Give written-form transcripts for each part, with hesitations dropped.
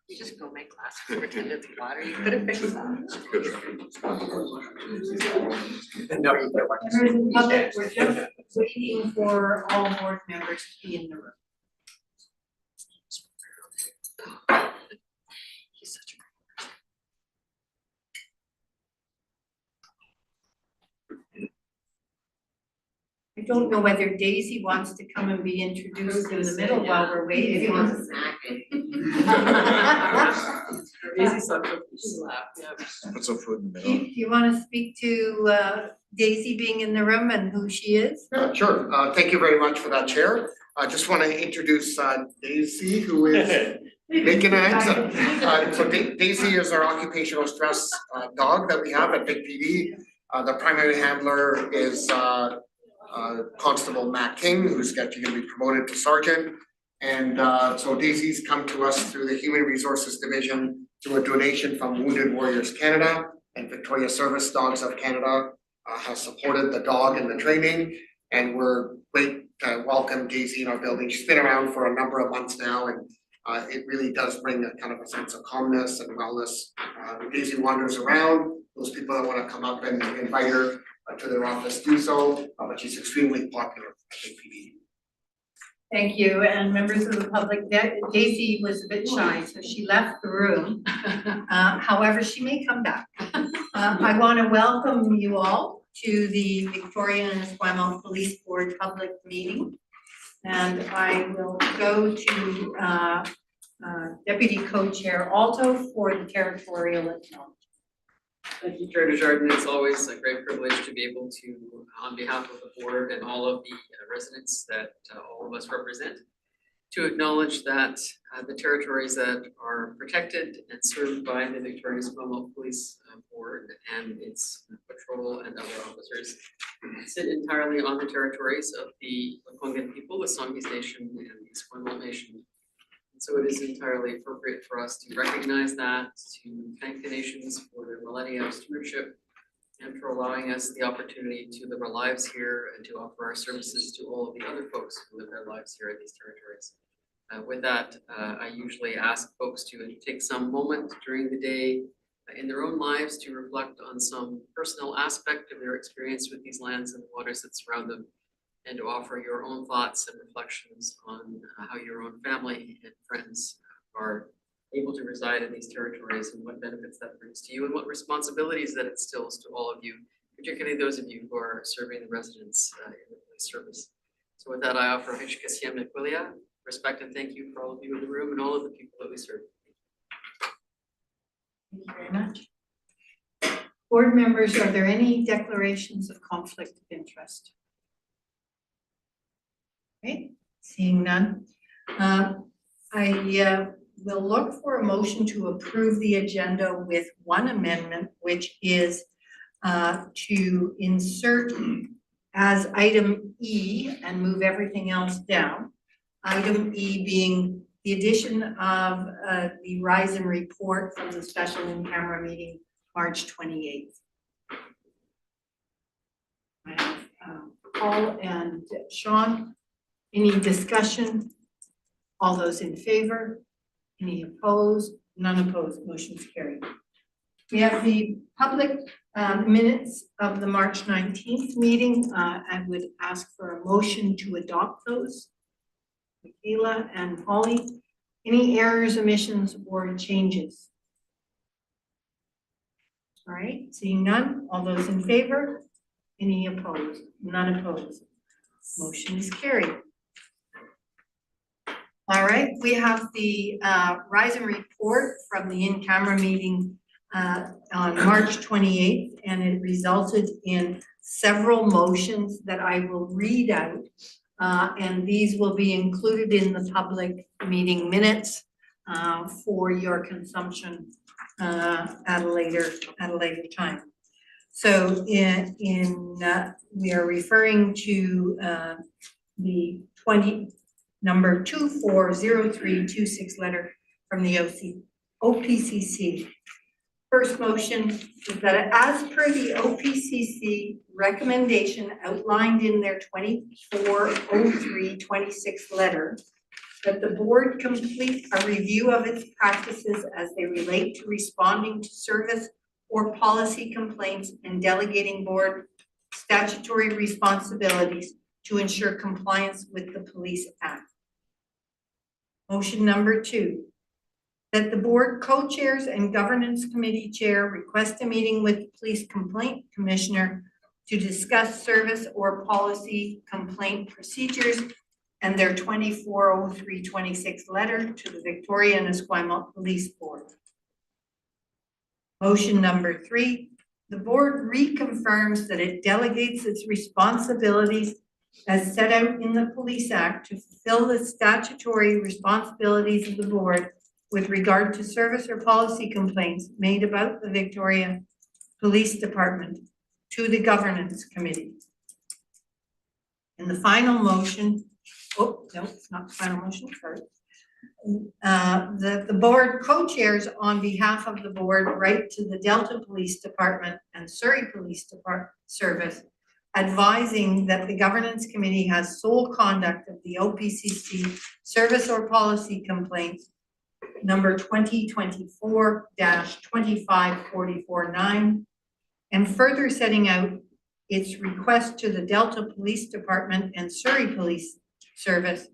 You just go make classes, pretend it's water, you could have fixed that. Members of the public, we're just waiting for all board members to be in the room. He's such a. I don't know whether Daisy wants to come and be introduced in the middle while we're waiting. If he wants a snack. Daisy's such a slap, yeah. Put some food in the Do middle. you want to speak to Daisy being in the room and who she is? Yeah, sure. Thank you very much for that, Chair. I just want to introduce Daisy, who is making an exit. So Daisy is our occupational stress dog that we have at Big PD. The primary handler is Constable Matt King, who's actually going to be promoted to sergeant. And so Daisy's come to us through the Human Resources Division through a donation from Wounded Warriors Canada, and Victoria Service Dogs of Canada has supported the dog in the training. And we're great to welcome Daisy in our building. She's been around for a number of months now, and it really does bring a kind of a sense of calmness and wellness. When Daisy wanders around, those people that want to come up and invite her to their office do so, but she's extremely popular at Big PD. Thank you, and members of the public, Daisy was a bit shy, so she left the room. However, she may come back. I want to welcome you all to the Victoria and Esquimalt Police Board public meeting. And I will go to Deputy Co-Chair Alto for the territorial acknowledgement. Thank you, Chair Desjardins. It's always a great privilege to be able to, on behalf of the board and all of the residents that all of us represent, to acknowledge that the territories that are protected and served by the Victoria and Esquimalt Police Board and its patrol and other officers sit entirely on the territories of the Lekwungen people, the Songhees Nation and the Esquimalt Nation. And so it is entirely appropriate for us to recognize that, to thank the nations for their millennia of stewardship and for allowing us the opportunity to live our lives here and to offer our services to all of the other folks who live their lives here in these territories. With that, I usually ask folks to take some moment during the day in their own lives to reflect on some personal aspect of their experience with these lands and the waters that surround them, and to offer your own thoughts and reflections on how your own family and friends are able to reside in these territories and what benefits that brings to you and what responsibilities that it instills to all of you, particularly those of you who are serving the residents in the police service. So with that, I offer Hishkasiyam Nekwilia, respect and thank you for all of you in the room and all of the people that we serve. Thank you very much. Board members, are there any declarations of conflict of interest? Okay, seeing none. I will look for a motion to approve the agenda with one amendment, which is to insert as item E and move everything else down. Item E being the addition of the Rise and Report from the special in-camera meeting, March 28th. I have Paul and Sean. Any discussion? All those in favor? Any opposed? None opposed. Motion's carried. We have the public minutes of the March 19th meeting. I would ask for a motion to adopt those. Michaela and Holly, any errors, omissions, or changes? All right, seeing none. All those in favor? Any opposed? None opposed. Motion is carried. All right, we have the Rise and Report from the in-camera meeting on March 28th, and it resulted in several motions that I will read out, and these will be included in the public meeting minutes for your consumption at a later time. So we are referring to the number 240326 letter from the OPCC. First motion is that as per the OPCC recommendation outlined in their 2403-26 letter, that the board complete a review of its practices as they relate to responding to service or policy complaints and delegating board statutory responsibilities to ensure compliance with the Police Act. Motion number 2, that the board co-chairs and governance committee chair request a meeting with the police complaint commissioner to discuss service or policy complaint procedures and their 2403-26 letter to the Victoria and Esquimalt Police Board. Motion number 3, the board reconfirms that it delegates its responsibilities as set out in the Police Act to fulfill the statutory responsibilities of the board with regard to service or policy complaints made about the Victoria Police Department to the Governance Committee. And the final motion, oh, no, it's not the final motion, sorry. The board co-chairs on behalf of the board write to the Delta Police Department and Surrey Police Department Service, advising that the Governance Committee has sole conduct of the OPCC service or policy complaints number 2024-25449, and further setting out its request to the Delta Police Department and Surrey Police Service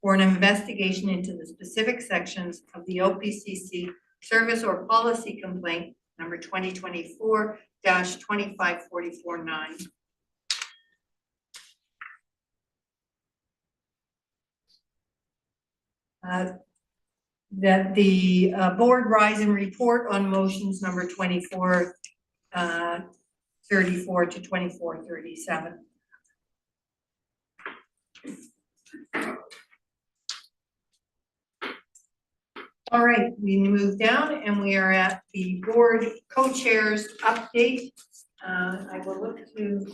for an investigation into the specific sections of the OPCC service or policy complaint number 2024-25449. That the board rise and report on motions number 2434 to 2437. All right, we move down and we are at the board co-chairs update. I will look to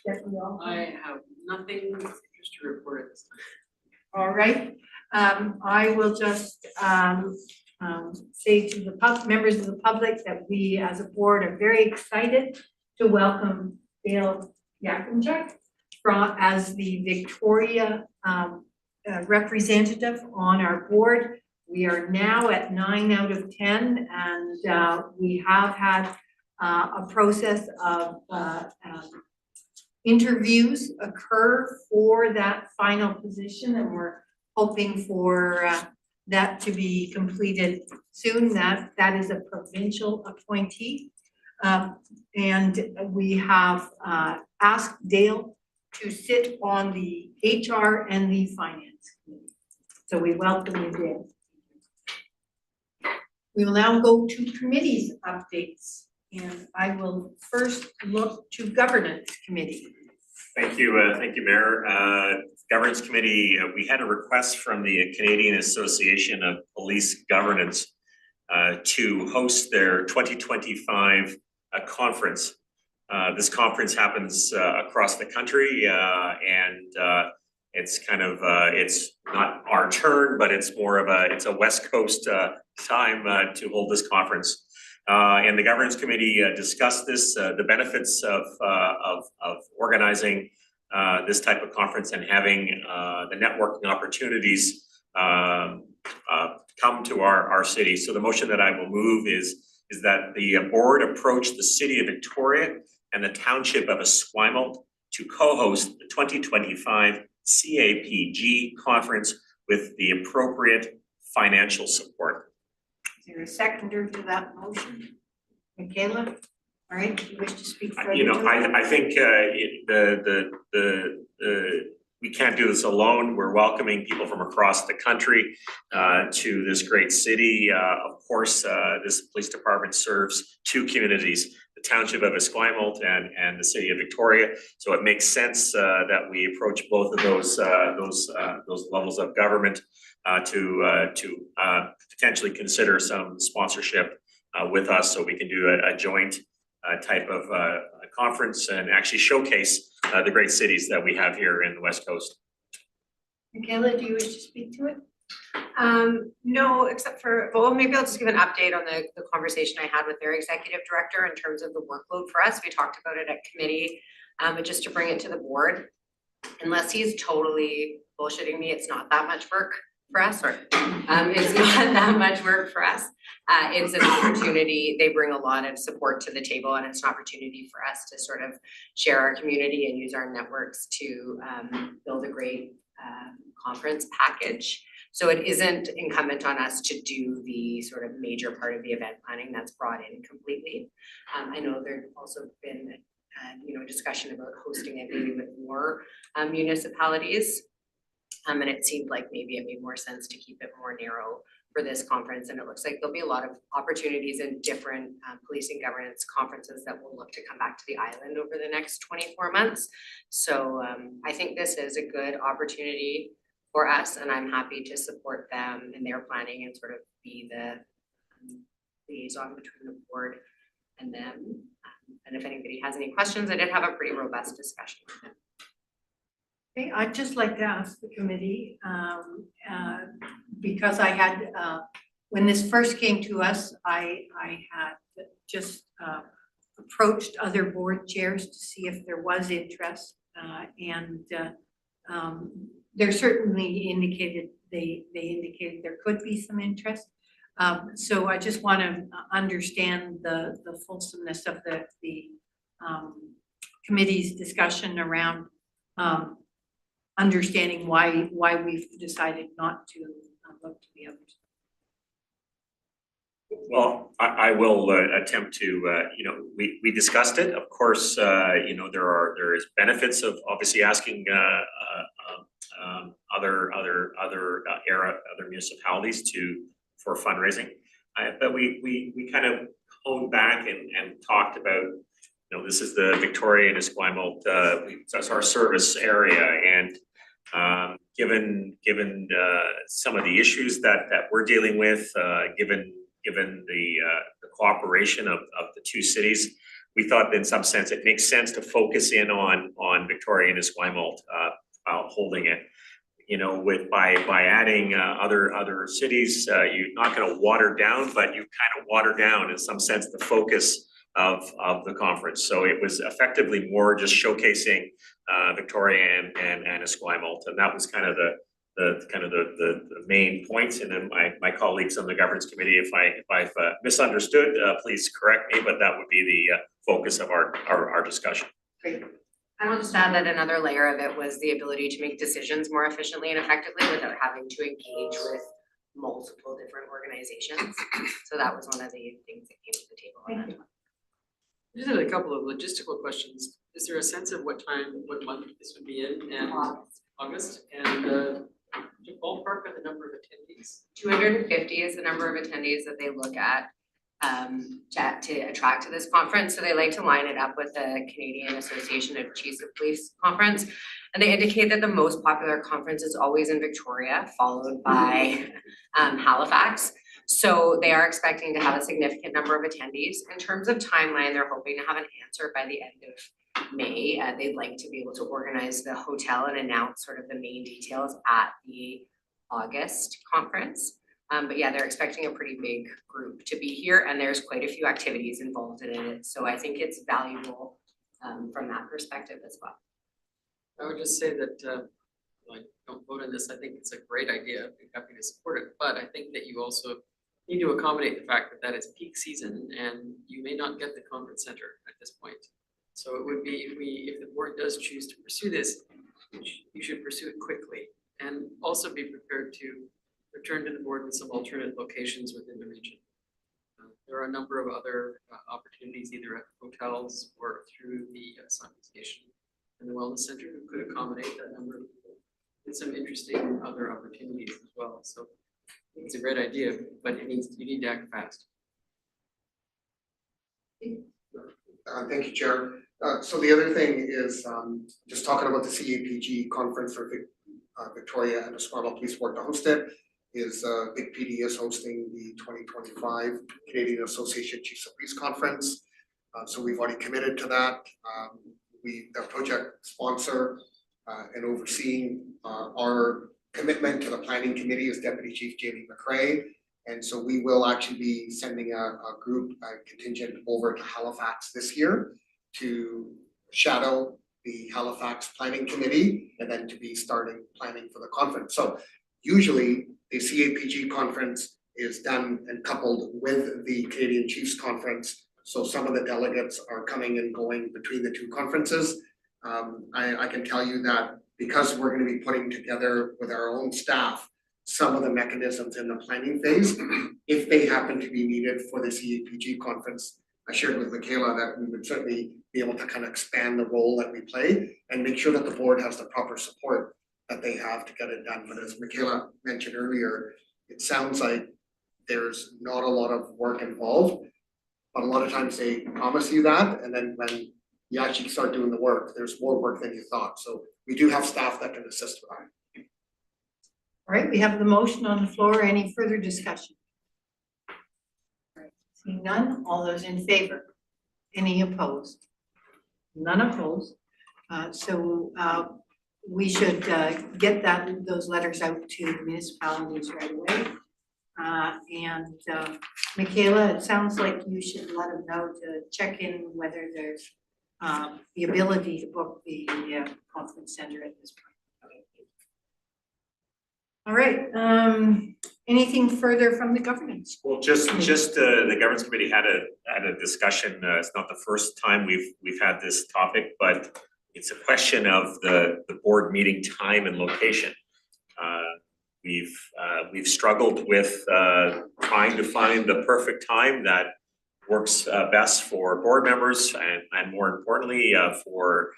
Deputy Alton. I have nothing just to report at this time. All right, I will just say to the members of the public that we as a board are very excited to welcome Dale Yakunchuk as the Victoria representative on our board. We are now at 9 out of 10, and we have had a process of interviews occur for that final position, and we're hoping for that to be completed soon. That is a provincial appointee, and we have asked Dale to sit on the HR and the Finance Committee. So we welcome you, Dale. We will now go to committees updates, and I will first look to Governance Committee. Thank you, Mayor. Governance Committee, we had a request from the Canadian Association of Police Governance to host their 2025 conference. This conference happens across the country, and it's kind of it's not our turn, but it's more of it's a West Coast time to hold this conference. And the Governance Committee discussed this, the benefits of organizing this type of conference and having the networking opportunities come to our city. So the motion that I will move is that the board approach the City of Victoria and the Township of Esquimalt to co-host the 2025 CAPG conference with the appropriate financial support. Is there a seconder to that motion? Michaela? All right, do you wish to speak further? You know, I think we can't do this alone. We're welcoming people from across the country to this great city. Of course, this police department serves two communities, the Township of Esquimalt and the City of Victoria. So it makes sense that we approach both of those levels of government to potentially consider some sponsorship with us, so we can do a joint type of conference and actually showcase the great cities that we have here in the West Coast. Michaela, do you wish to speak to it? No, except for, well, maybe I'll just give an update on the conversation I had with their executive director in terms of the workload for us. We talked about it at committee, but just to bring it to the board. Unless he's totally bullshitting me, it's not that much work for us, or it's not that much work for us. It's an opportunity, they bring a lot of support to the table, and it's an opportunity for us to sort of share our community and use our networks to build a great conference package. So it isn't incumbent on us to do the sort of major part of the event planning that's brought in completely. I know there's also been discussion about hosting it maybe with more municipalities. And it seemed like maybe it made more sense to keep it more narrow for this conference. And it looks like there'll be a lot of opportunities in different policing governance conferences that will look to come back to the island over the next 24 months. So I think this is a good opportunity for us, and I'm happy to support them in their planning and sort of be the liaison between the board and them. And if anybody has any questions, I did have a pretty robust discussion with them. Okay, I'd just like to ask the committee, because I had, when this first came to us, I had just approached other board chairs to see if there was interest, and there certainly indicated, they indicated there could be some interest. So I just want to understand the fulsomeness of the committee's discussion around understanding why we've decided not to look to the others. Well, I will attempt to, we discussed it. Of course, there is benefits of obviously asking other municipalities for fundraising. But we kind of honed back and talked about, this is the Victoria and Esquimalt, that's our service area, and given some of the issues that we're dealing with, given the cooperation of the two cities, we thought in some sense it makes sense to focus in on Victoria and Esquimalt holding it. By adding other cities, you're not going to water down, but you kind of water down in some sense the focus of the conference. So it was effectively more just showcasing Victoria and Esquimalt, and that was kind of the main points. And then my colleagues on the governance committee, if I've misunderstood, please correct me, but that would be the focus of our discussion. Great. I will just add that another layer of it was the ability to make decisions more efficiently and effectively without having to engage with multiple different organizations. So that was one of the things that came to the table on that one. I just had a couple of logistical questions. Is there a sense of what month this would be in, and August, and ballpark of the number of attendees? 250 is the number of attendees that they look at to attract to this conference. So they like to line it up with the Canadian Association of Chiefs of Police conference. And they indicate that the most popular conference is always in Victoria, followed by Halifax. So they are expecting to have a significant number of attendees. In terms of timeline, they're hoping to have an answer by the end of May. They'd like to be able to organize the hotel and announce sort of the main details at the August conference. But yeah, they're expecting a pretty big group to be here, and there's quite a few activities involved in it. So I think it's valuable from that perspective as well. I would just say that, don't vote on this. I think it's a great idea. I'd be happy to support it, but I think that you also need to accommodate the fact that is peak season, and you may not get the conference center at this point. So it would be, if the board does choose to pursue this, you should pursue it quickly, and also be prepared to return to the board with some alternate locations within the region. There are a number of other opportunities, either at hotels or through the Simon Station and the Wellness Center, who could accommodate that number of people, and some interesting other opportunities as well. So I think it's a great idea, but you need to act fast. Thank you, Chair. So the other thing is just talking about the CAPG conference for Victoria and the Esquimalt Police Board to host it. Big PD is hosting the 2025 Canadian Association of Chiefs of Police Conference. So we've already committed to that. The project sponsor and overseeing our commitment to the planning committee is Deputy Chief Jamie McRae. And so we will actually be sending a contingent over to Halifax this year to shadow the Halifax Planning Committee and then to be starting planning for the conference. So usually the CAPG conference is done and coupled with the Canadian Chiefs Conference. So some of the delegates are coming and going between the two conferences. I can tell you that because we're going to be putting together with our own staff some of the mechanisms in the planning phase, if they happen to be needed for the CAPG conference, I shared with Michaela that we would certainly be able to kind of expand the role that we play and make sure that the board has the proper support that they have to get it done. But as Michaela mentioned earlier, it sounds like there's not a lot of work involved, but a lot of times they promise you that, and then when you actually start doing the work, there's more work than you thought. So we do have staff that can assist with that. All right, we have the motion on the floor. Any further discussion? All right, seeing none, all those in favor? Any opposed? None opposed. So we should get those letters out to the municipalities right away. Michaela, it sounds like you should let them know to check in whether there's the ability to book the conference center at this point. All right, anything further from the governance? Well, just the governance committee had a discussion. It's not the first time we've had this topic, but it's a question of the board meeting time and location. We've struggled with trying to find the perfect time that works best for board members and more importantly for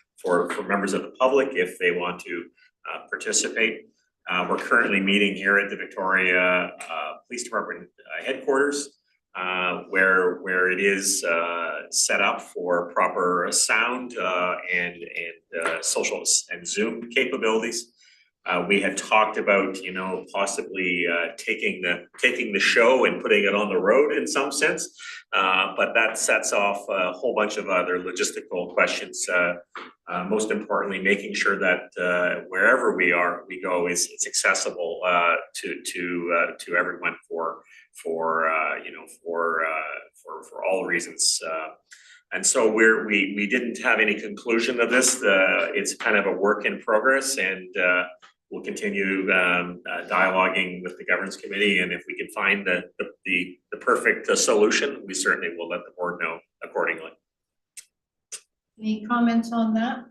members of the public if they want to participate. We're currently meeting here at the Victoria Police Department headquarters, where it is set up for proper sound and social and Zoom capabilities. We had talked about, possibly taking the show and putting it on the road in some sense, but that sets off a whole bunch of other logistical questions. Most importantly, making sure that wherever we go it's accessible to everyone for all reasons. And so we didn't have any conclusion of this. It's kind of a work in progress, and we'll continue dialoguing with the governance committee, and if we can find the perfect solution, we certainly will let the board know accordingly. Any comments on that?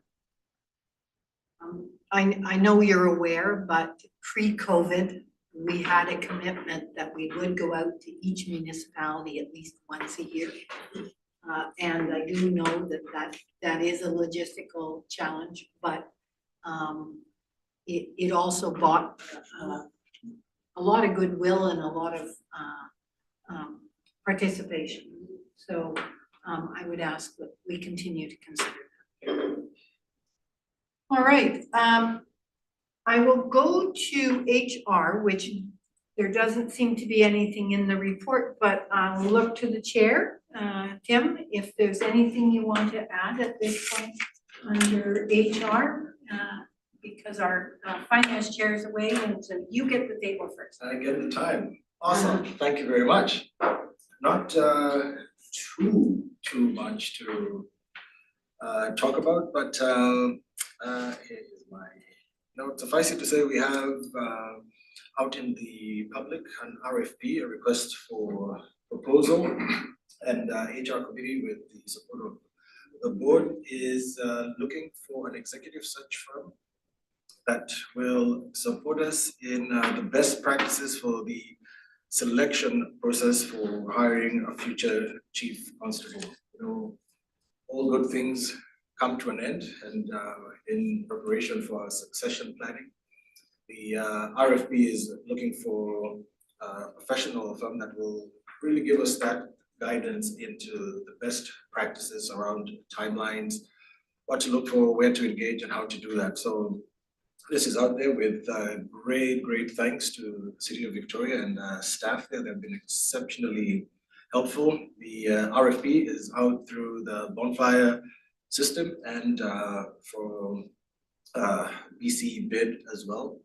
I know you're aware, but pre-COVID, we had a commitment that we would go out to each municipality at least once a year. And I do know that is a logistical challenge, but it also bought a lot of goodwill and a lot of participation. So I would ask that we continue to consider that. All right, I will go to HR, which there doesn't seem to be anything in the report, but I'll look to the chair. Tim, if there's anything you want to add at this point under HR, because our finance chair is away, and so you get the table first. I get the time. Awesome. Thank you very much. Not too much to talk about, but here's my note. Suffice it to say, we have out in the public an RFP, a request for proposal, and HR committee with the support of the board is looking for an executive search firm that will support us in the best practices for the selection process for hiring a future chief constable. All good things come to an end, and in preparation for our succession planning, the RFP is looking for a professional firm that will really give us that guidance into the best practices around timelines, what to look for, where to engage, and how to do that. So this is out there with great thanks to the City of Victoria and staff there. They've been exceptionally helpful. The RFP is out through the Bonfire system and for BC bid as well.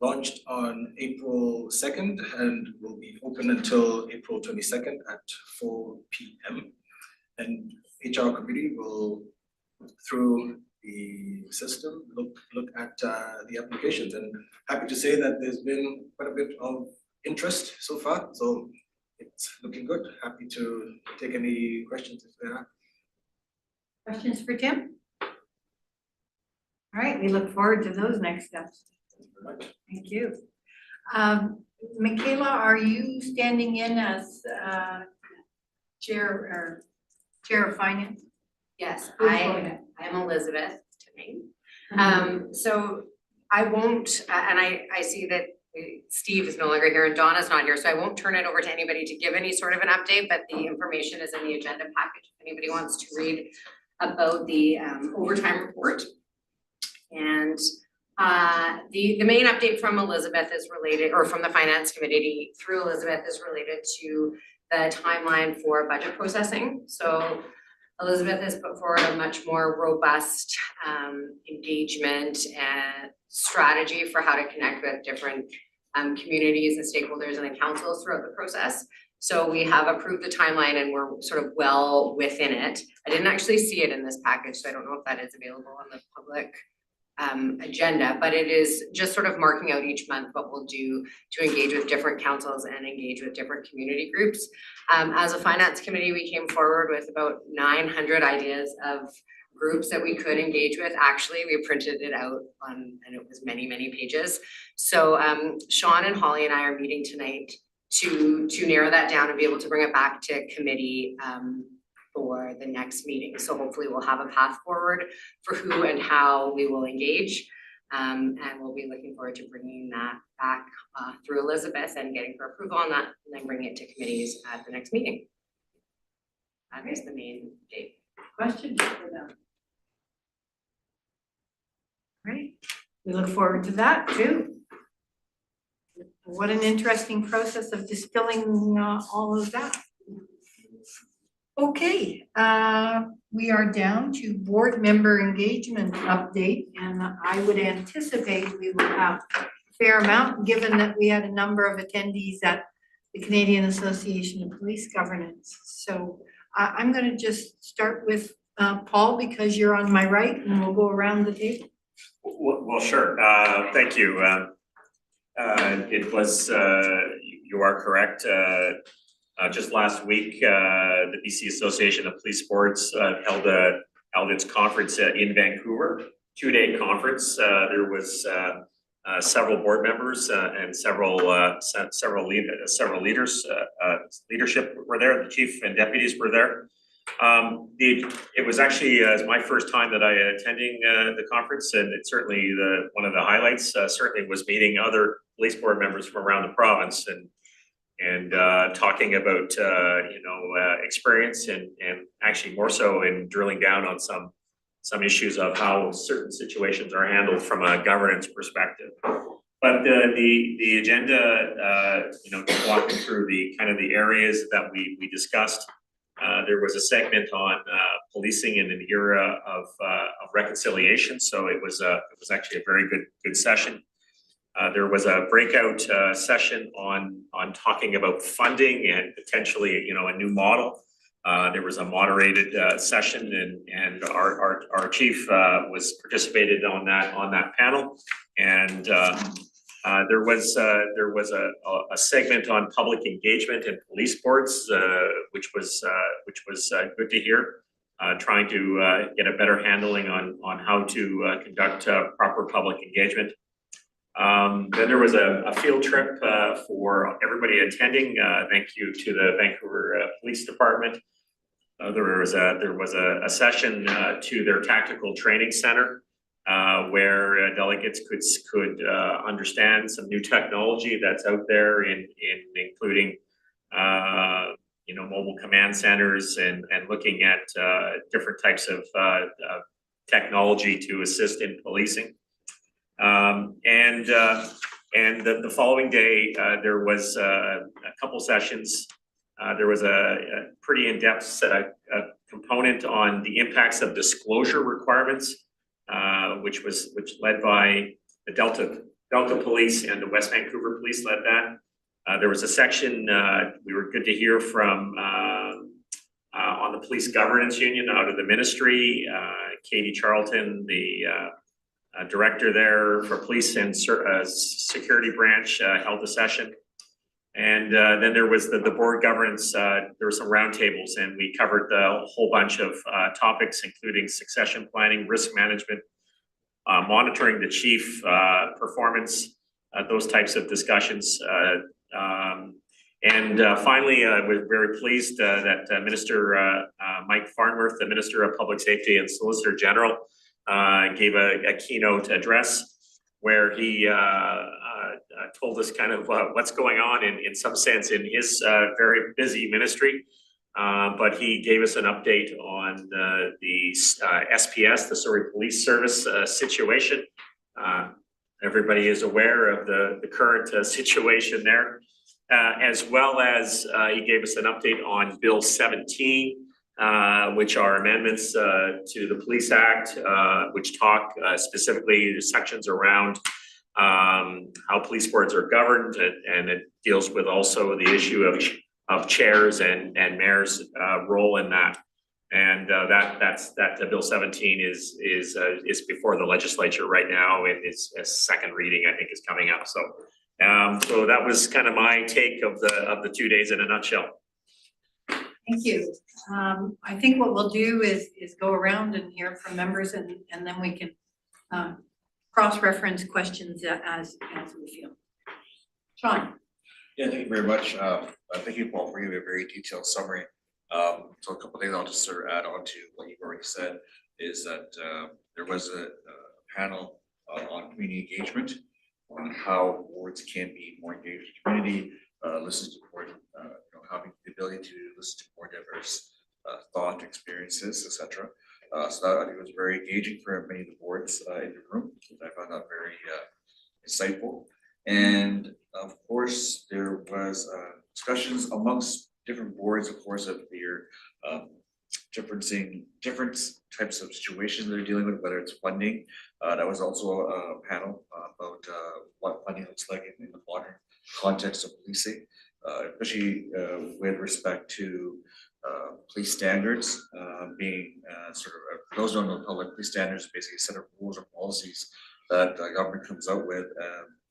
launched on April 2nd and will be open until April 22nd at 4 p.m. And HR committee will, through the system, look at the applications, and happy to say that there's been quite a bit of interest so far, so it's looking good. Happy to take any questions if there are. Questions for Tim? All right, we look forward to those next steps. Thank you very much. Thank you. Michaela, are you standing in as chair of finance? Yes, Please go I ahead. am Elizabeth Timming. So I won't, and I see that Steve is no longer here and Donna's not here, so I won't turn it over to anybody to give any sort of an update, but the information is in the agenda package if anybody wants to read about the overtime report. And the main update from Elizabeth is related, or from the finance committee through Elizabeth, is related to the timeline for budget processing. So Elizabeth has put forward a much more robust engagement and strategy for how to connect with different communities and stakeholders and the councils throughout the process. So we have approved the timeline and we're sort of well within it. I didn't actually see it in this package, so I don't know if that is available on the public agenda, but it is just sort of marking out each month what we'll do to engage with different councils and engage with different community groups. As a finance committee, we came forward with about 900 ideas of groups that we could engage with. Actually, we printed it out on, and it was many, many pages. So Sean and Holly and I are meeting tonight to narrow that down and be able to bring it back to committee for the next meeting. So hopefully we'll have a path forward for who and how we will engage. And we'll be looking forward to bringing that back through Elizabeth and getting her approval on that, and then bringing it to committees at the next meeting. That is the main date. Questions for them? Great, we look forward to that too. What an interesting process of distilling all of that. Okay, we are down to board member engagement update, and I would anticipate we will have a fair amount, given that we had a number of attendees at the Canadian Association of Police Governance. So I'm gonna just start with Paul, because you're on my right, and we'll go around the table. Well, sure. Thank you. It was, you are correct. Just last week, the BC Association of Police Boards held its conference in Vancouver, 2-day conference. There was several board members and several leaders, leadership were there. The chief and deputies were there. It was actually my first time that I attending the conference, and it's certainly one of the highlights. Certainly was meeting other police board members from around the province and talking about experience and actually more so in drilling down on some issues of how certain situations are handled from a governance perspective. But the agenda, walking through the kind of the areas that we discussed. There was a segment on policing in an era of reconciliation, so it was actually a very good session. There was a breakout session on talking about funding and potentially a new model. There was a moderated session, and our chief was participated on that panel, and there was a segment on public engagement and police boards, which was good to hear. Trying to get a better handling on how to conduct proper public engagement. Then there was a field trip for everybody attending. Thank you to the Vancouver Police Department. There was a session to their tactical training center where delegates could understand some new technology that's out there, including mobile command centers and looking at different types of technology to assist in policing. And the following day, there was a couple sessions. There was a pretty in-depth component on the impacts of disclosure requirements, which led by the Delta Delta Police and the West Vancouver Police led that. There was a section, we were good to hear from on the Police Governance Union out of the ministry. Katie Charlton, the director there for Police and Security Branch held a session. And then there was the board governance, there were some roundtables, and we covered a whole bunch of topics, including succession planning, risk management, monitoring the chief performance, those types of discussions. Finally, we're very pleased that Minister Mike Farnworth, the Minister of Public Safety and Solicitor General, gave a keynote address where he told us kind of what's going on in some sense in his very busy ministry. But he gave us an update on the SPS, the Surrey Police Service situation. Everybody is aware of the current situation there. As well as he gave us an update on Bill 17, which are amendments to the Police Act, which talk specifically the sections around how police boards are governed, and it deals with also the issue of chairs and mayor's role in that. And that Bill 17 is before the legislature right now, and its second reading, I think, is coming up. So that was kind of my take of the 2 days in a nutshell. Thank you. I think what we'll do is go around and hear from members, and then we can cross-reference questions as we feel. Sean. Yeah, thank you very much. Thank you, Paul, for giving a very detailed summary. So a couple of things I'll just sort of add on to what you've already said is that there was a panel on community engagement, on how boards can be more engaged in the community, listen to more, having the ability to listen to more diverse thought, experiences, etc. So that I think was very engaging for many of the boards in the room. I found that very insightful. And of course, there was discussions amongst different boards, of course, of their different types of situations they're dealing with, whether it's funding. That was also a panel about what funding looks like in the modern context of policing, especially with respect to police standards being sort of, for those who don't know, public police standards are basically a set of rules or policies that the government comes out with,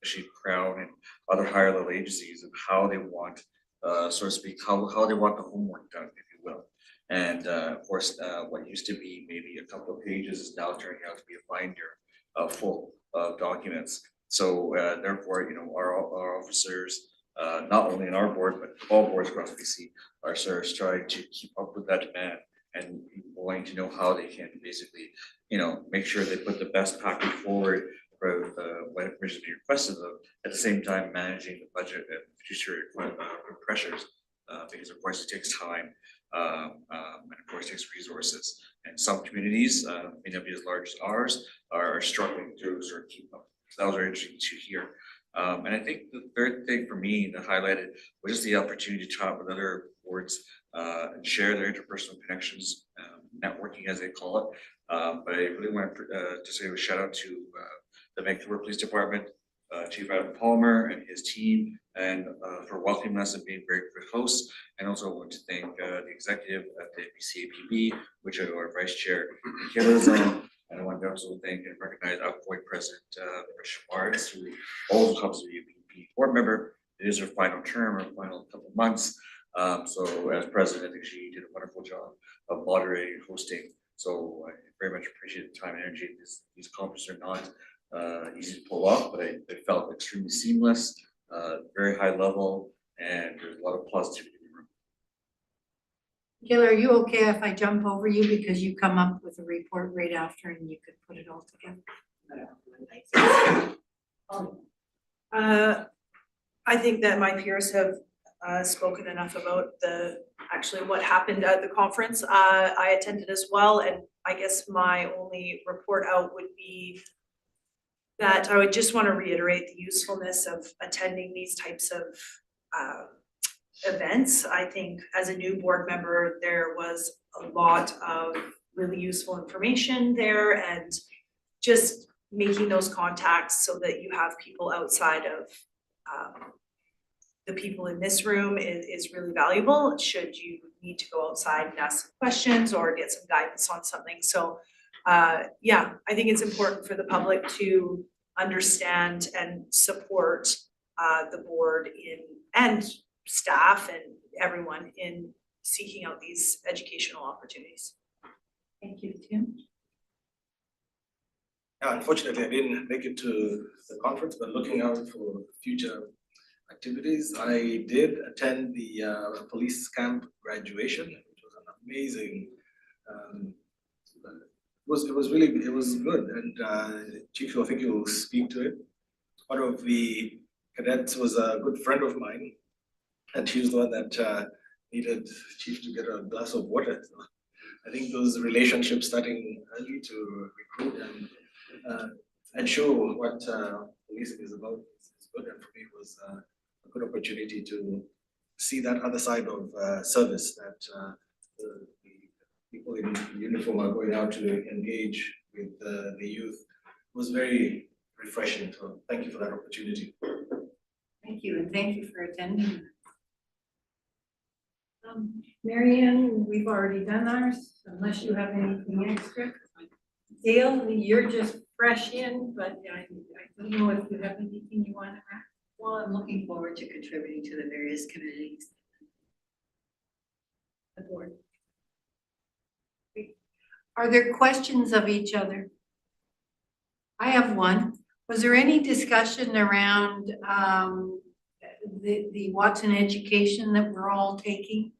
especially Crown and other higher level agencies, of how they want, so to speak, how they want the homework done, if you will. And of course, what used to be maybe a couple of pages is now turning out to be a binder full of documents. So therefore, our officers, not only in our board, but all boards across BC, are sort of trying to keep up with that demand and wanting to know how they can basically, make sure they put the best package forward for what information being requested of them, at the same time managing the budget and fiduciary pressures, because of course it takes time, and of course it takes resources. And some communities, may not be as large as ours, are struggling to sort of keep up. So that was very interesting to hear. And I think the third thing for me that highlighted was just the opportunity to talk with other boards and share their interpersonal connections, networking as they call it. But I really want to say a shout out to the Vancouver Police Department, Chief Adam Palmer and his team, and for welcoming us and being very good hosts. And also want to thank the executive at the BCAPB, which are our Vice Chair, Kayla is on. And I want to also thank and recognize our board President, Rich Barnes, who also helps to be a VP board member. It is her final term, her final couple months. So as president, I think she did a wonderful job of moderating and hosting. So I very much appreciate the time and energy. These conferences are not easy to pull off, but they felt extremely seamless, very high level, and there's a lot of positivity in the room. Gil, are you okay if I jump over you because you come up with a report right after and you could put it all together? I think that my peers have spoken enough about actually what happened at the conference. I attended as well, and I guess my only report out would be that I would just want to reiterate the usefulness of attending these types of events. I think as a new board member, there was a lot of really useful information there, and just making those contacts so that you have people outside of the people in this room is really valuable, should you need to go outside and ask some questions or get some guidance on something. So yeah, I think it's important for the public to understand and support the board and staff and everyone in seeking out these educational opportunities. Thank you, Tim. Unfortunately, I didn't make it to the conference, but looking out for future activities, I did attend the police camp graduation, which was an amazing. It was good, and Chief, I think you'll speak to it. One of the cadets was a good friend of mine, and she was the one that needed Chief to get a glass of water. So I think those relationships starting early to recruit and show what policing is about is good, and for me it was a good opportunity to see that other side of service that the people in uniform are going out to engage with the youth. It was very refreshing, so thank you for that opportunity. Thank you, and thank you for attending. Marianne, we've already done ours, unless you have anything extra. Dale, you're just fresh in, but I don't know if you have anything you want to add. Well, I'm looking forward to contributing to the various committees. The board. Are there questions of each other? I have one. Was there any discussion around the Watson education that we're all taking?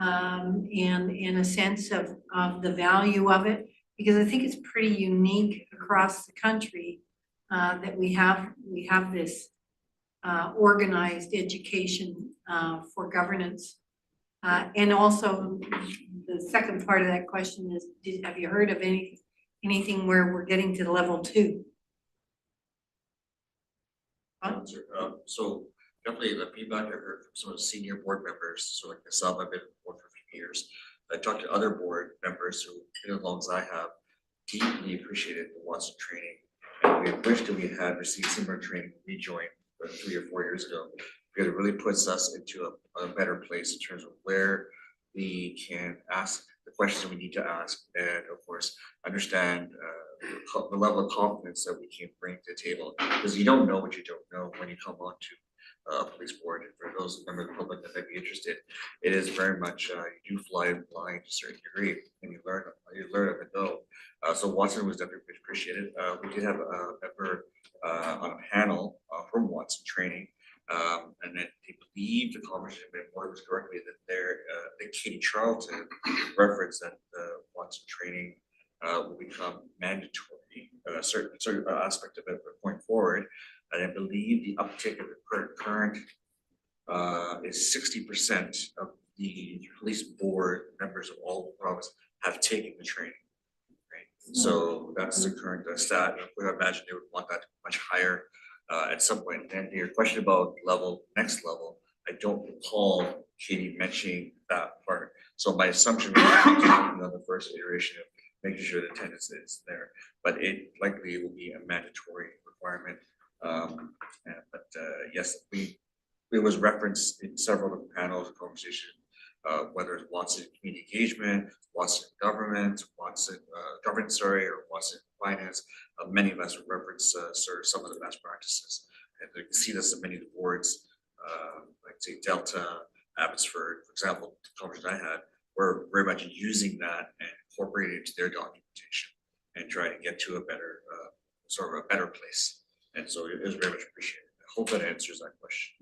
And in a sense of the value of it? Because I think it's pretty unique across the country that we have this organized education for governance. And also, the second part of that question is, have you heard of anything where we're getting to level 2? So definitely the feedback I heard from some of the senior board members, so like myself, I've been on board for a few years. I talked to other board members who, as long as I have, deeply appreciated the Watson training. And we wished that we had received similar training when we joined 3 or 4 years ago, because it really puts us into a better place in terms of where we can ask the questions that we need to ask, and of course, understand the level of confidence that we can bring to the table, because you don't know what you don't know when you come onto a police board. And for those members of the public that might be interested, it is very much you do fly blind to a certain degree, and you learn as you go. So Watson was definitely appreciated. We did have a member on a panel from Watson training, and then they believe the conversation was correctly that that Katie Charlton referenced that the Watson training will become mandatory, a certain aspect of it going forward. And I believe the uptick of the current is 60% of the police board members of all provinces have taken the training. Right? So that's the current stat. We imagine they would want that much higher at some point. And your question about next level, I don't recall Katie mentioning that part. So my assumption was on the first iteration of making sure the attendance is there, but it likely will be a mandatory requirement. But yes, it was referenced in several of the panels and conversations, whether it's Watson community engagement, Watson government, Watson governance, or Watson finance. Many of us would reference some of the best practices, and you can see this in many of the boards, like say Delta, Abbotsford, for example. The conversation I had, were very much using that and incorporating it into their documentation and trying to get to a better, sort of a better place. And so it is very much appreciated. I hope that answers that question.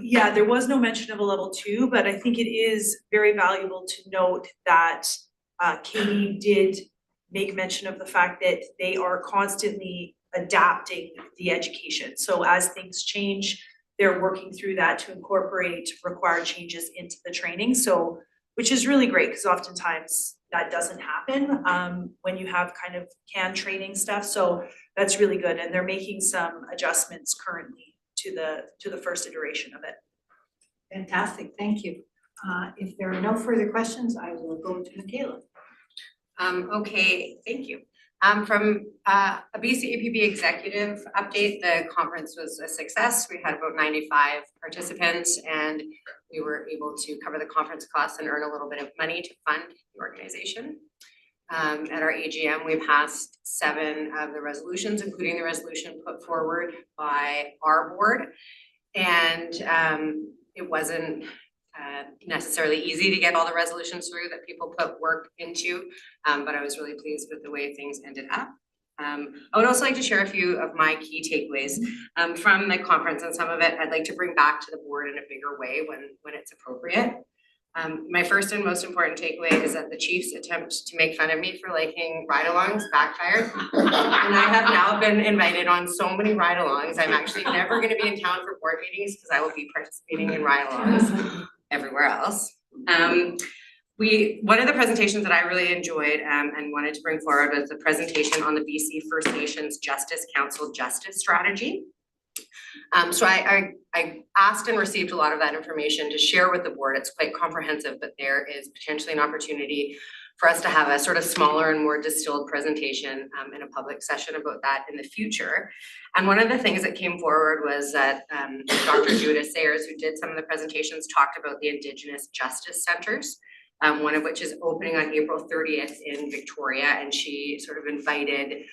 Yeah, there was no mention of a level 2, but I think it is very valuable to note that Katie did make mention of the fact that they are constantly adapting the education. So as things change, they're working through that to incorporate required changes into the training. So, which is really great, because oftentimes that doesn't happen when you have kind of canned training stuff. So that's really good, and they're making some adjustments currently to the first iteration of it. Fantastic, thank you. If there are no further questions, I will go to Michaela. Okay, thank you. From a BCAPB executive update, the conference was a success. We had about 95 participants and we were able to cover the conference costs and earn a little bit of money to fund the organization. At our AGM, we passed 7 of the resolutions, including the resolution put forward by our board. And it wasn't necessarily easy to get all the resolutions through that people put work into, but I was really pleased with the way things ended up. I would also like to share a few of my key takeaways from the conference, and some of it I'd like to bring back to the board in a bigger way when it's appropriate. My first and most important takeaway is that the chief's attempt to make fun of me for liking ride-alongs backfired. And I have now been invited on so many ride-alongs. I'm actually never gonna be in town for board meetings because I will be participating in ride-alongs everywhere else. One of the presentations that I really enjoyed and wanted to bring forward was the presentation on the BC First Nations Justice Council Justice Strategy. So I asked and received a lot of that information to share with the board. It's quite comprehensive, but there is potentially an opportunity for us to have a sort of smaller and more distilled presentation in a public session about that in the future. And one of the things that came forward was that Dr. Judith Sayers, who did some of the presentations, talked about the Indigenous Justice Centers, one of which is opening on April 30th in Victoria, and she sort of invited,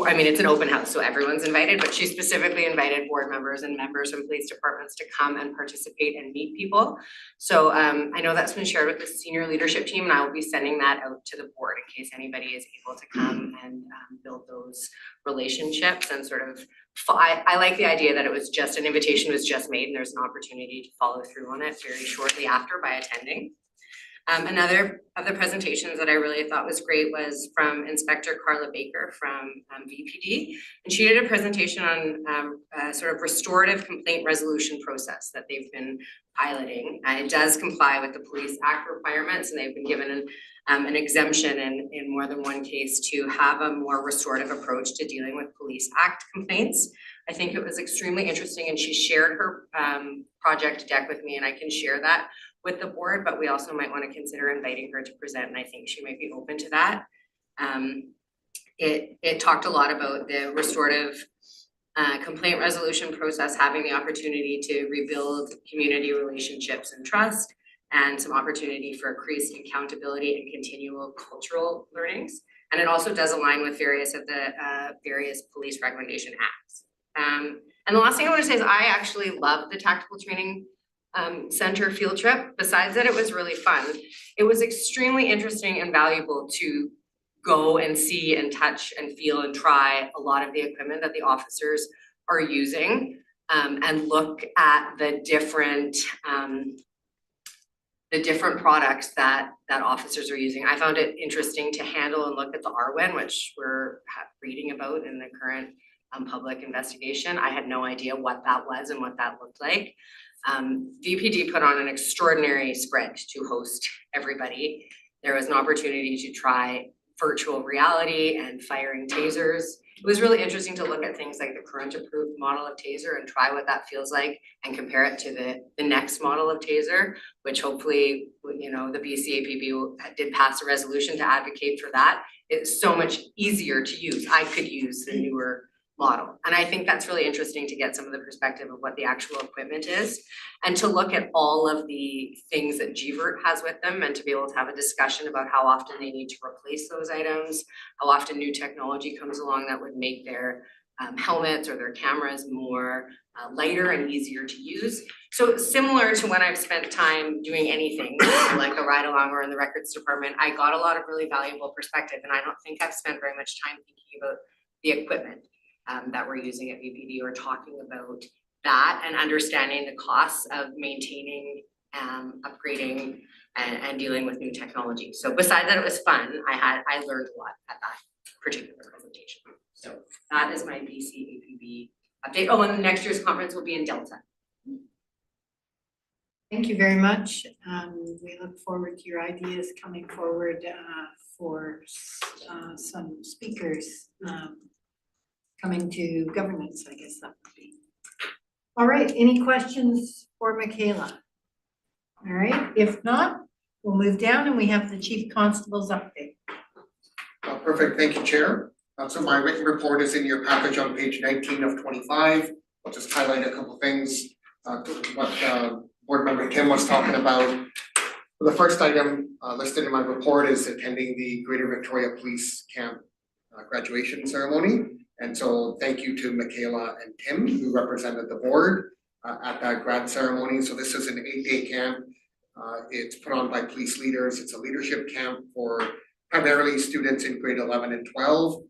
I mean, it's an open house, so everyone's invited, but she specifically invited board members and members from police departments to come and participate and meet people. So I know that's been shared with the senior leadership team, and I will be sending that out to the board in case anybody is able to come and build those relationships and sort of, I like the idea that it was just, an invitation was just made and there's an opportunity to follow through on it very shortly after by attending. Another of the presentations that I really thought was great was from Inspector Carla Baker from VPD. And she did a presentation on a sort of restorative complaint resolution process that they've been piloting. It does comply with the Police Act requirements, and they've been given an exemption in more than one case to have a more restorative approach to dealing with Police Act complaints. I think it was extremely interesting, and she shared her project deck with me, and I can share that with the board, but we also might want to consider inviting her to present, and I think she might be open to that. It talked a lot about the restorative complaint resolution process, having the opportunity to rebuild community relationships and trust, and some opportunity for increased accountability and continual cultural learnings. And it also does align with various of the various police recommendation acts. And the last thing I want to say is I actually love the tactical training center field trip. Besides that, it was really fun. It was extremely interesting and valuable to go and see and touch and feel and try a lot of the equipment that the officers are using, and look at the different products that officers are using. I found it interesting to handle and look at the RWIN, which we're reading about in the current public investigation. I had no idea what that was and what that looked like. VPD put on an extraordinary spread to host everybody. There was an opportunity to try virtual reality and firing tasers. It was really interesting to look at things like the current approved model of taser and try what that feels like and compare it to the next model of taser, which hopefully, you know, the BCAPB did pass a resolution to advocate for that. It's so much easier to use. I could use the newer model. And I think that's really interesting to get some of the perspective of what the actual equipment is, and to look at all of the things that GVERT has with them, and to be able to have a discussion about how often they need to replace those items, how often new technology comes along that would make their helmets or their cameras more lighter and easier to use. So similar to when I've spent time doing anything like a ride along or in the records department, I got a lot of really valuable perspective, and I don't think I've spent very much time thinking about the equipment that we're using at VPD, or talking about that and understanding the costs of maintaining, upgrading, and dealing with new technology. So besides that, it was fun. I learned a lot at that particular presentation. So that is my BCAPB update. Oh, and next year's conference will be in Delta. Thank you very much. We look forward to your ideas coming forward for some speakers coming to governance, I guess that would be. All right, any questions for Michaela? All right, if not, we'll move down and we have the Chief Constable's update. Perfect, thank you, Chair. So my written report is in your package on page 19 of 25. I'll just highlight a couple things, what board member Tim was talking about. The first item listed in my report is attending the Greater Victoria Police Camp graduation ceremony. And so thank you to Michaela and Tim, who represented the board at that grad ceremony. So this is an 8-day camp. It's put on by police leaders. It's a leadership camp for primarily students in grade 11 and 12.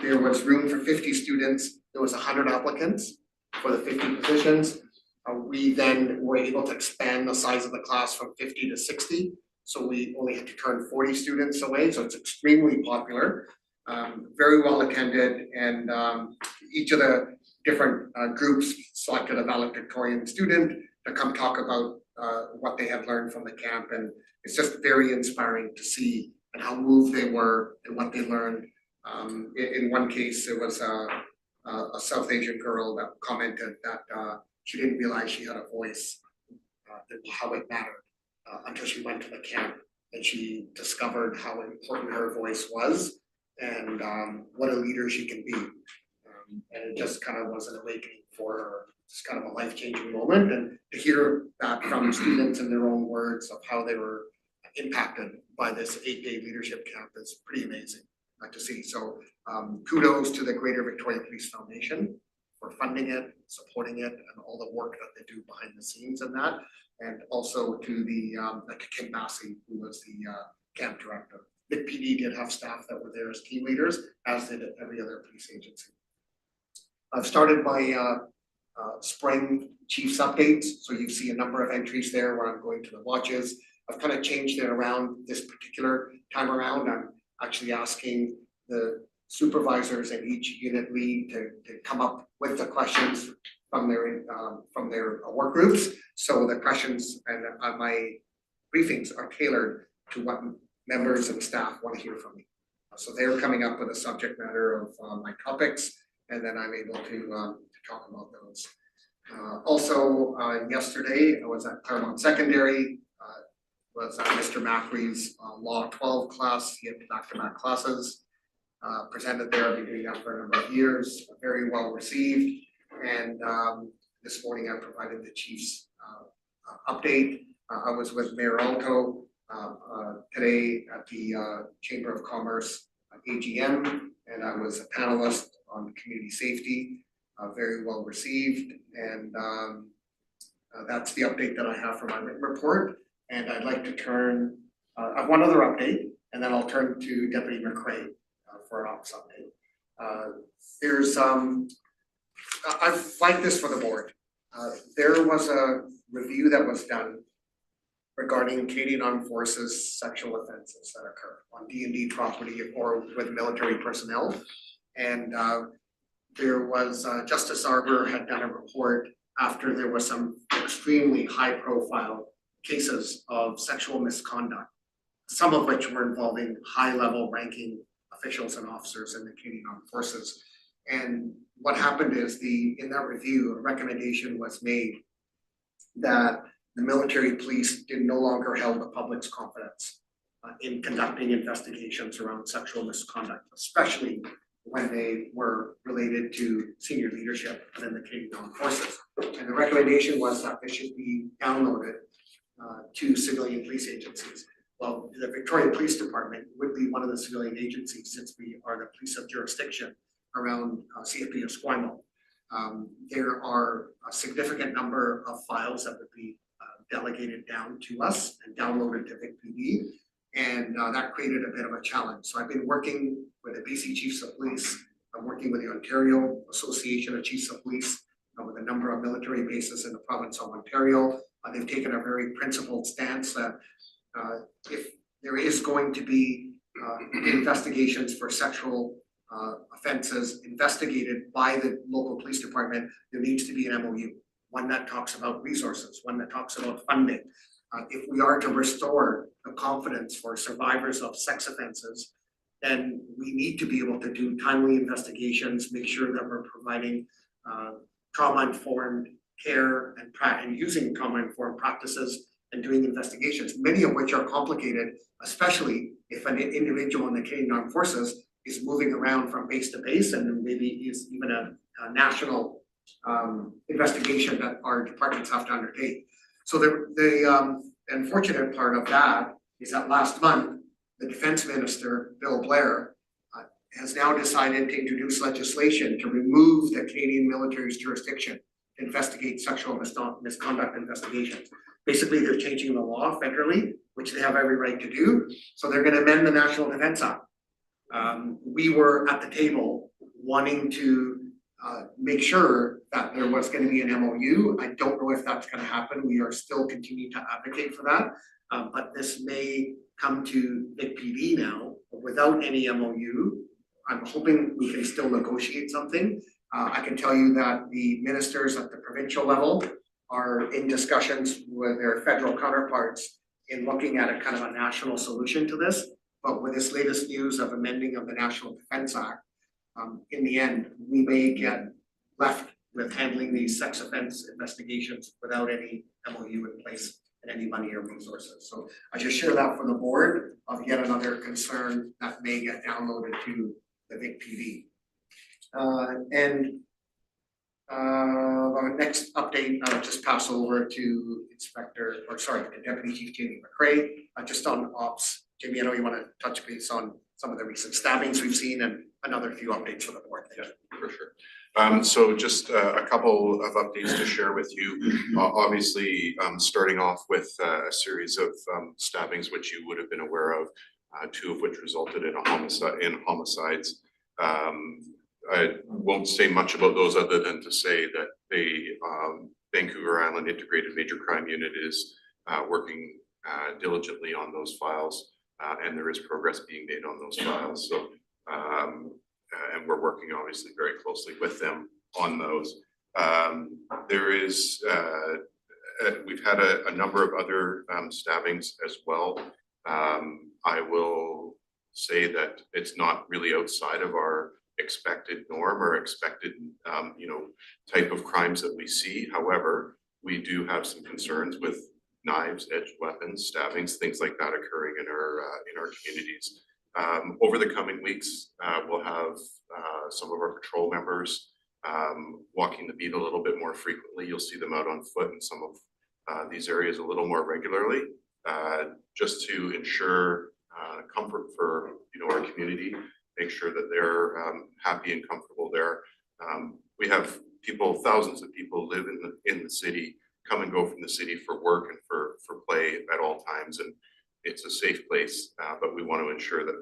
There was room for 50 students. There was 100 applicants for the 50 positions. We then were able to expand the size of the class from 50 to 60. So we only had to turn 40 students away. So it's extremely popular, very well attended, and each of the different groups selected a valedictorian student to come talk about what they had learned from the camp. And it's just very inspiring to see and how moved they were and what they learned. In one case, there was a South Asian girl that commented that she didn't realize she had a voice, how it mattered until she went to the camp and she discovered how important her voice was and what a leader she can be. And it just kind of was an awakening for her. It's kind of a life-changing moment, and to hear that from students in their own words of how they were impacted by this 8-day leadership camp is pretty amazing to see. So kudos to the Greater Victoria Police Foundation for funding it, supporting it, and all the work that they do behind the scenes in that. And also to the Kim Massey, who was the camp director. The PD did have staff that were there as team leaders, as did every other police agency. I've started my spring chiefs updates. So you see a number of entries there where I'm going to the watches. I've kind of changed it around this particular time around. I'm actually asking the supervisors and each unit lead to come up with the questions from their work groups. So the questions and my briefings are tailored to what members and staff want to hear from me. So they're coming up with a subject matter of my topics, and then I'm able to talk about those. Also, yesterday I was at Claremont Secondary, was Mr. Macri's Law 12 class. He had back-to-back classes. Presented there, I've been doing that for a number of years, very well received. And this morning I provided the chief's update. I was with Mayor Alto today at the Chamber of Commerce AGM, and I was a panelist on community safety, very well received. And that's the update that I have for my written report. And I'd like to turn, I have one other update, and then I'll turn to Deputy McRae for an ops update. There's, I flagged this for the board. There was a review that was done regarding Canadian Armed Forces sexual offenses that occur on D&D property or with military personnel. And there was, Justice Arbor had done a report after there was some extremely high profile cases of sexual misconduct, some of which were involving high level ranking officials and officers in the Canadian Armed Forces. And what happened is in that review, a recommendation was made that the military police no longer held the public's confidence in conducting investigations around sexual misconduct, especially when they were related to senior leadership within the Canadian Armed Forces. And the recommendation was that they should be downloaded to civilian police agencies. Well, the Victoria Police Department would be one of the civilian agencies since we are the police of jurisdiction around CFP Esquimalt. There are a significant number of files that would be delegated down to us and downloaded to VicPD, and that created a bit of a challenge. So I've been working with the BC Chiefs of Police. I'm working with the Ontario Association of Chiefs of Police with a number of military bases in the province of Ontario. They've taken a very principled stance that if there is going to be investigations for sexual offenses investigated by the local police department, there needs to be an MOU, one that talks about resources, one that talks about funding. If we are to restore the confidence for survivors of sex offenses, then we need to be able to do timely investigations, make sure that we're providing trauma-informed care and using trauma-informed practices and doing investigations, many of which are complicated, especially if an individual in the Canadian Armed Forces is moving around from base to base, and maybe is even a national investigation that our departments have to undertake. So the unfortunate part of that is that last month, the defense minister, Bill Blair, has now decided to introduce legislation to remove the Canadian military's jurisdiction to investigate sexual misconduct investigations. Basically, they're changing the law federally, which they have every right to do. So they're gonna amend the National Defense Act. We were at the table wanting to make sure that there was gonna be an MOU. I don't know if that's gonna happen. We are still continuing to advocate for that. But this may come to Vic PD now, but without any MOU. I'm hoping we can still negotiate something. I can tell you that the ministers at the provincial level are in discussions with their federal counterparts in looking at a kind of a national solution to this. But with this latest news of amending of the National Defense Act, in the end, we may get left with handling these sex offense investigations without any MOU in place and any money or resources. So I just share that for the board of yet another concern that may get downloaded to the Vic PD. Our next update, I'll just pass over to Deputy Chief Jamie McCray, just on ops. Jamie, I know you want to touch base on some of the recent stabbings we've seen and another few updates for the board. Yeah, for sure. So just a couple of updates to share with you. Obviously, starting off with a series of stabbings, which you would have been aware of, two of which resulted in homicides. I won't say much about those other than to say that the Vancouver Island Integrated Major Crime Unit is working diligently on those files, and there is progress being made on those files. So, and we're working obviously very closely with them on those. There is, we've had a number of other stabbings as well. I will say that it's not really outside of our expected norm or expected, type of crimes that we see. However, we do have some concerns with knives, edged weapons, stabbings, things like that occurring in our communities. Over the coming weeks, we'll have some of our patrol members walking the beat a little bit more frequently. You'll see them out on foot in some of these areas a little more regularly, just to ensure comfort for our community, make sure that they're happy and comfortable there. We have thousands of people live in the city, come and go from the city for work and for play at all times, and it's a safe place. But we want to ensure that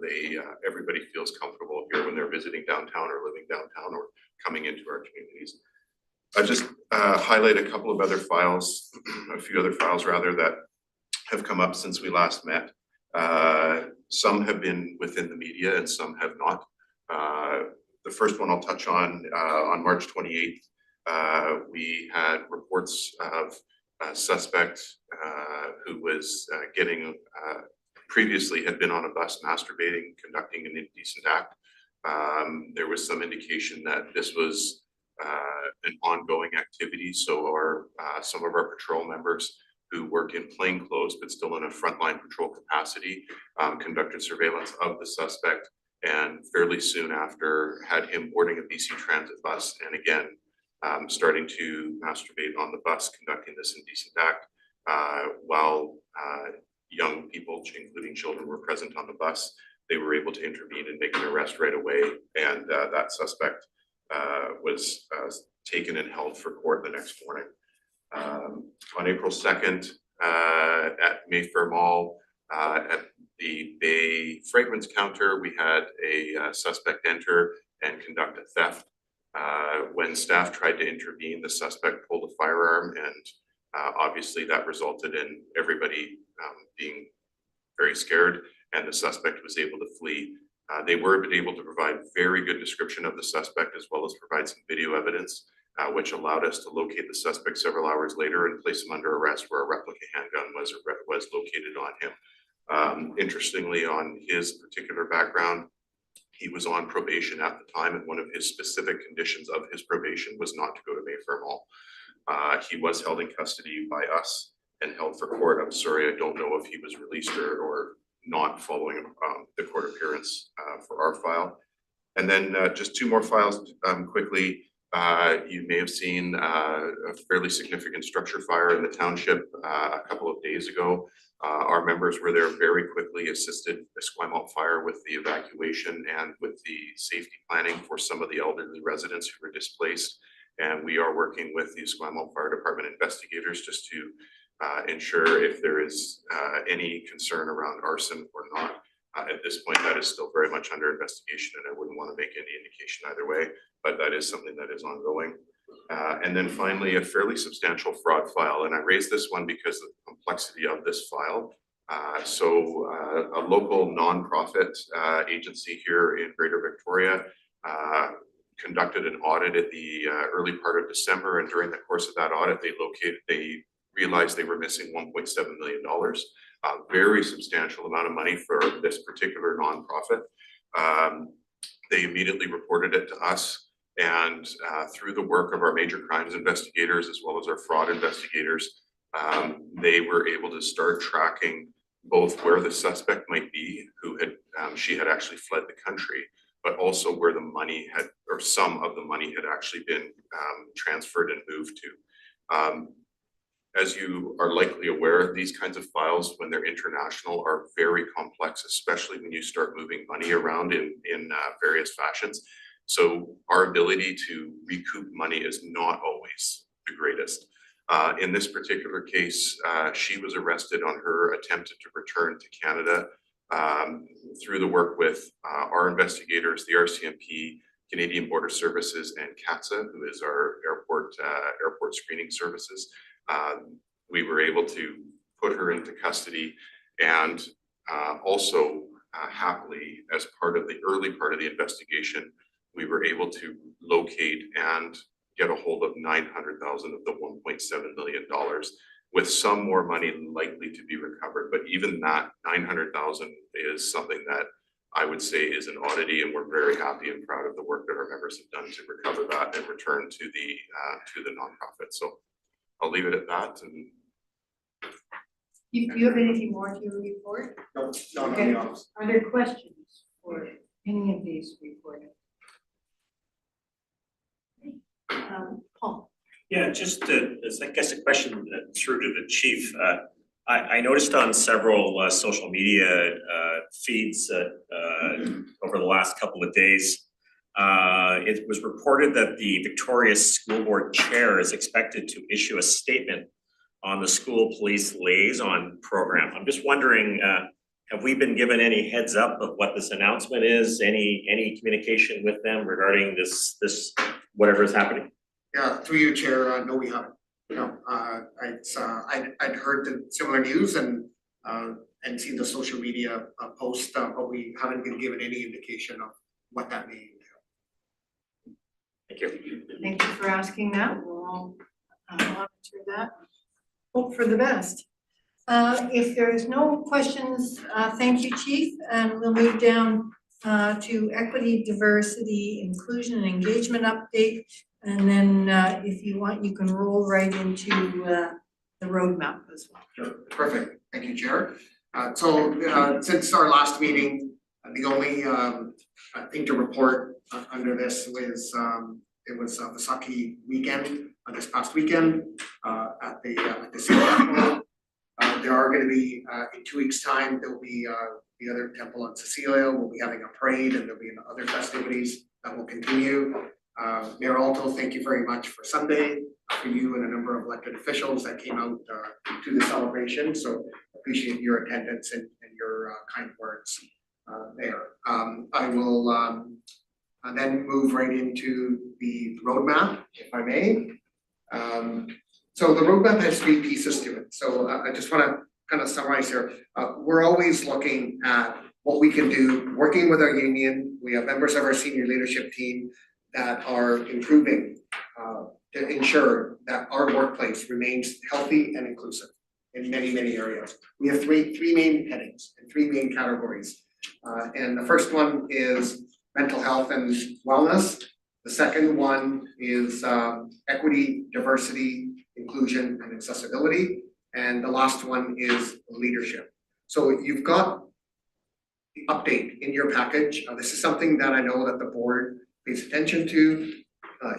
everybody feels comfortable here when they're visiting downtown or living downtown or coming into our communities. I just highlight a couple of other files, a few other files rather, that have come up since we last met. Some have been within the media and some have not. The first one I'll touch on March 28th, we had reports of a suspect who was previously had been on a bus masturbating, conducting an indecent act. There was some indication that this was an ongoing activity, so some of our patrol members who work in plain clothes but still in a frontline patrol capacity conducted surveillance of the suspect, and fairly soon after had him boarding a BC Transit bus and again starting to masturbate on the bus, conducting this indecent act while young people, including children, were present on the bus. They were able to intervene and make an arrest right away, and that suspect was taken and held for court the next morning. On April 2nd, at Mayfair Mall, at the Bay Fragrance counter, we had a suspect enter and conduct a theft. When staff tried to intervene, the suspect pulled a firearm, and obviously that resulted in everybody being very scared, and the suspect was able to flee. They were able to provide very good description of the suspect as well as provide some video evidence, which allowed us to locate the suspect several hours later and place him under arrest where a replica handgun was located on him. Interestingly, on his particular background, he was on probation at the time, and one of his specific conditions of his probation was not to go to Mayfair Mall. He was held in custody by us and held for court. I'm sorry, I don't know if he was released or not following the court appearance for our file. And then just two more files quickly. You may have seen a fairly significant structure fire in the township a couple of days ago. Our members were there very quickly, assisted Esquimalt Fire with the evacuation and with the safety planning for some of the elderly residents who were displaced. And we are working with the Esquimalt Fire Department investigators just to ensure if there is any concern around arson or not. At this point, that is still very much under investigation, and I wouldn't want to make any indication either way, but that is something that is ongoing. And then finally, a fairly substantial fraud file, and I raised this one because of the complexity of this file. A local nonprofit agency here in Greater Victoria conducted an audit at the early part of December, and during the course of that audit, they realized they were missing $1.7 million. A very substantial amount of money for this particular nonprofit. They immediately reported it to us, and through the work of our major crimes investigators as well as our fraud investigators, they were able to start tracking both where the suspect might be, who had she had actually fled the country, but also where the money had, or some of the money had actually been transferred and moved to. As you are likely aware, these kinds of files, when they're international, are very complex, especially when you start moving money around in various fashions. So our ability to recoup money is not always the greatest. In this particular case, she was arrested on her attempt to return to Canada through the work with our investigators, the RCMP, Canadian Border Services, and CATSA, who is our airport screening services. We were able to put her into custody, and also happily, as part of the early part of the investigation, we were able to locate and get a hold of 900,000 of the $1.7 million, with some more money likely to be recovered. But even that 900,000 is something that I would say is an oddity, and we're very happy and proud of the work that our members have done to recover that and return to the nonprofit. So I'll leave it at that. And Do you have anything more to report? No, Okay. no. Are there questions for any of these reported? Paul? Yeah, just I guess a question through to the chief. I noticed on several social media feeds over the last couple of days, it was reported that the Victoria School Board Chair is expected to issue a statement on the school police liaison program. I'm just wondering, have we been given any heads up of what this announcement is? Any communication with them regarding this whatever is happening? Yeah, through you, Chair, no, we haven't. No, I'd heard the similar news and seen the social media post, but we haven't been given any indication of what that means. Thank you. Thank you for asking that. We'll monitor that. Hope for the best. If there is no questions, thank you, Chief, and we'll move down to equity, diversity, inclusion, and engagement update. And then if you want, you can roll right into the roadmap as well. Sure. Perfect. Thank you, Chair. Since our last meeting, the only thing to report under this was it was Vaisakhi weekend, this past weekend at the city temple. There are going to be in 2 weeks' time, there'll be the other temple on Cecilia. We'll be having a parade, and there'll be other festivities that will continue. Mayor Alto, thank you very much for Sunday, for you and a number of elected officials that came out to the celebration. So appreciate your attendance and your kind words there. I will then move right into the roadmap, if I may. So the roadmap has 3 pieces to it. So I just want to kind of summarize here. We're always looking at what we can do, working with our union. We have members of our senior leadership team that are improving to ensure that our workplace remains healthy and inclusive in many, many areas. We have three main headings and 3 main categories. And the first one is mental health and wellness. The second one is equity, diversity, inclusion, and accessibility. And the last one is leadership. So you've got the update in your package. This is something that I know that the board pays attention to.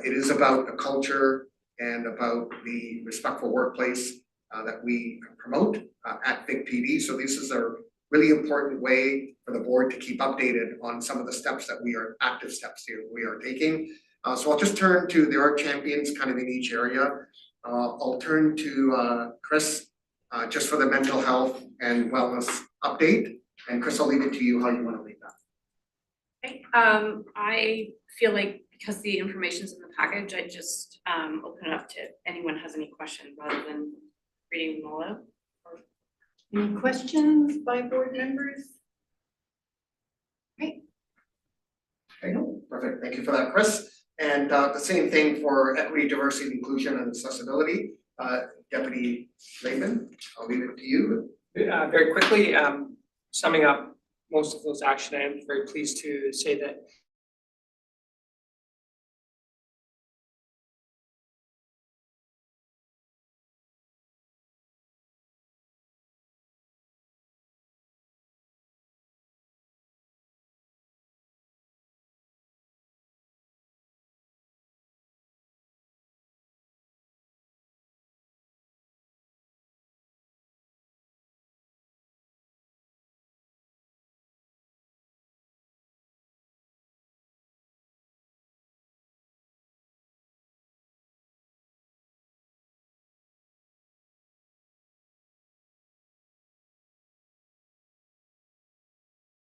It is about the culture and about the respectful workplace that we promote at Big PD. So this is a really important way for the board to keep updated on some of the steps that active steps here we are taking. So I'll just turn to, there are champions kind of in each area. I'll turn to Chris just for the mental health and wellness update. And Chris, I'll leave it to you how you want to lead that. Okay, I feel like because the information's in the package, I just open it up to anyone has any questions rather than reading them all out. Any questions by board members? Okay, perfect. Thank you for that, Chris. And the same thing for equity, diversity, inclusion, and accessibility. Deputy Lehman, I'll leave it to you. Very quickly, summing up most of those action items, very pleased to say that